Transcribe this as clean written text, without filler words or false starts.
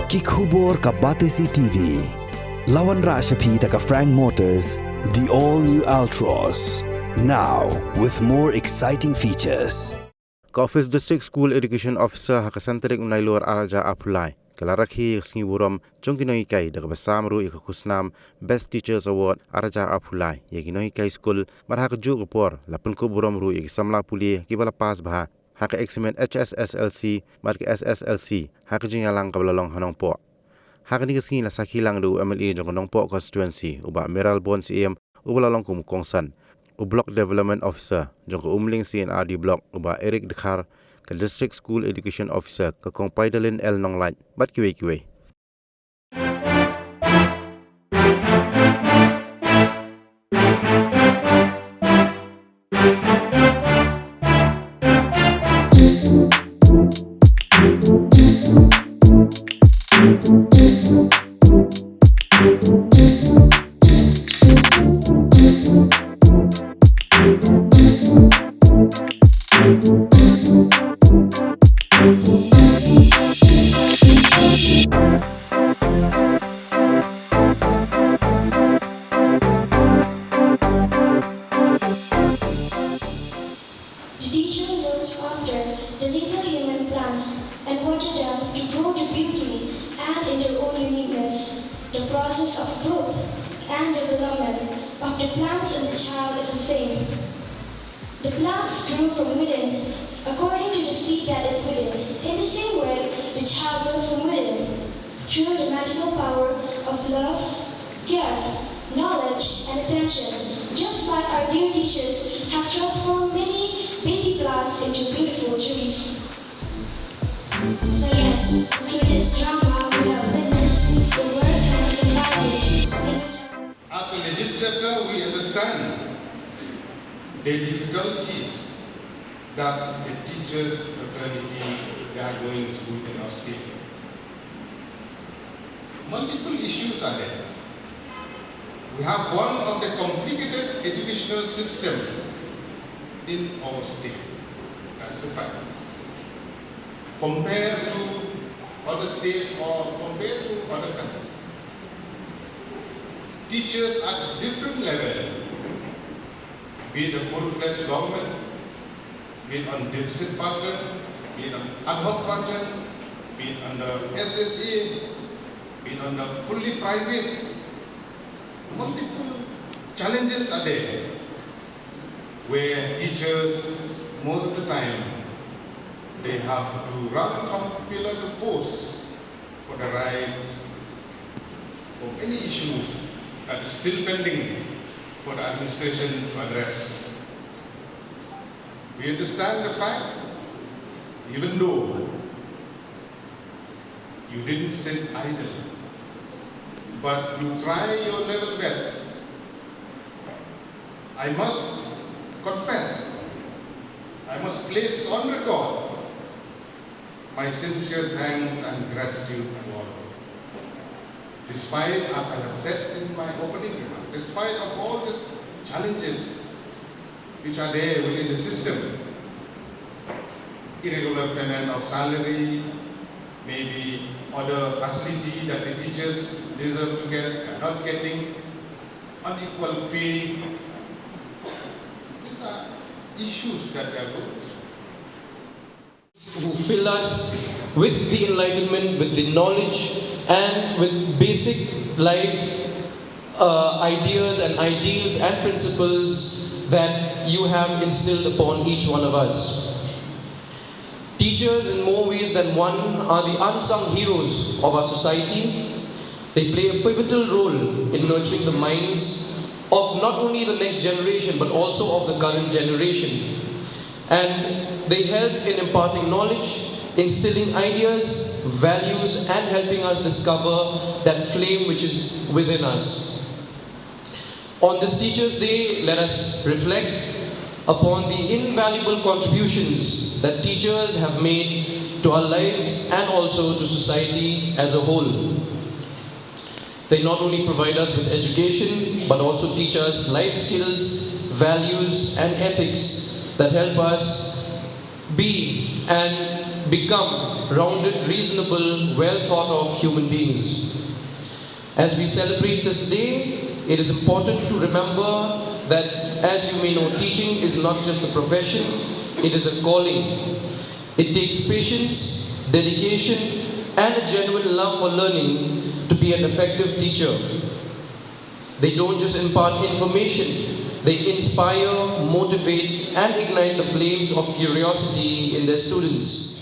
Kikhubor ka Batesi TV. Lawan Rashapi taka Frank Motors, the all-new Altros. Now, with more exciting features. Ophis District School Education Officer hakasantarik unailor araja apulai. Kala Rakhe singi buram jongkinoi kai daga basamru ikakusnam Best Teachers Award araja apulai. Yeginoi kai school marhaka ju upor lapun ko buram ru ikisamla puli kibala pas bah. Haka examen HSSLC marke SSLC haka jingalang kabalalong Nongpoh. Haka ni singi la sakilang du MLE jong Nongpoh constituency uba Meral Bon CM ubalalong kumukongsan. Block Development Officer jong umling CNRD Block uba Eric Dekhar ke District School Education Officer ke kong Paidalin L Nonglaj bat kiwe-kiwe. The little human plants and water them to grow to beauty and in their own uniqueness. The process of growth and development of the plants and the child is the same. The plants grew from within according to the seed that is within. In the same way, the child grew from within through the magical power of love, care, knowledge, and attention. Just like our dear teachers have transformed many baby plants into beautiful trees. So yes, through this drama we have witnessed the work has been divided. As a legislator, we understand the difficulties that the teachers' fraternity are going through in our state. Multiple issues are there. We have one of the complicated educational system in our state. That's the fact. Compared to other states or compared to other countries. Teachers at different levels, be it a full-fledged government, be it on deficit pattern, be it on ad hoc pattern, be it under SSA, be it under fully private, multiple challenges are there where teachers, most of the time, they have to run from pillar to post for the rights, for many issues that is still pending for the administration to address. We understand the fact, even though you didn't sit idle, but you try your level best. I must confess, I must place on record my sincere thanks and gratitude to all. Despite, as I have said in my opening remarks, despite of all these challenges which are there within the system, irregular payment of salary, maybe other facility that the teachers deserve to get, are not getting, unequal pay. These are issues that they are going through. Who fill us with the enlightenment, with the knowledge, and with basic life ideas and ideals and principles that you have instilled upon each one of us. Teachers, in more ways than one, are the unsung heroes of our society. They play a pivotal role in nurturing the minds of not only the next generation, but also of the current generation. And they help in imparting knowledge, instilling ideas, values, and helping us discover that flame which is within us. On this Teachers' Day, let us reflect upon the invaluable contributions that teachers have made to our lives and also to society as a whole. They not only provide us with education, but also teach us life skills, values, and ethics that help us be and become rounded, reasonable, well thought of human beings. As we celebrate this day, it is important to remember that, as you may know, teaching is not just a profession, it is a calling. It takes patience, dedication, and a genuine love for learning to be an effective teacher. They don't just impart information, they inspire, motivate, and ignite the flames of curiosity in their students.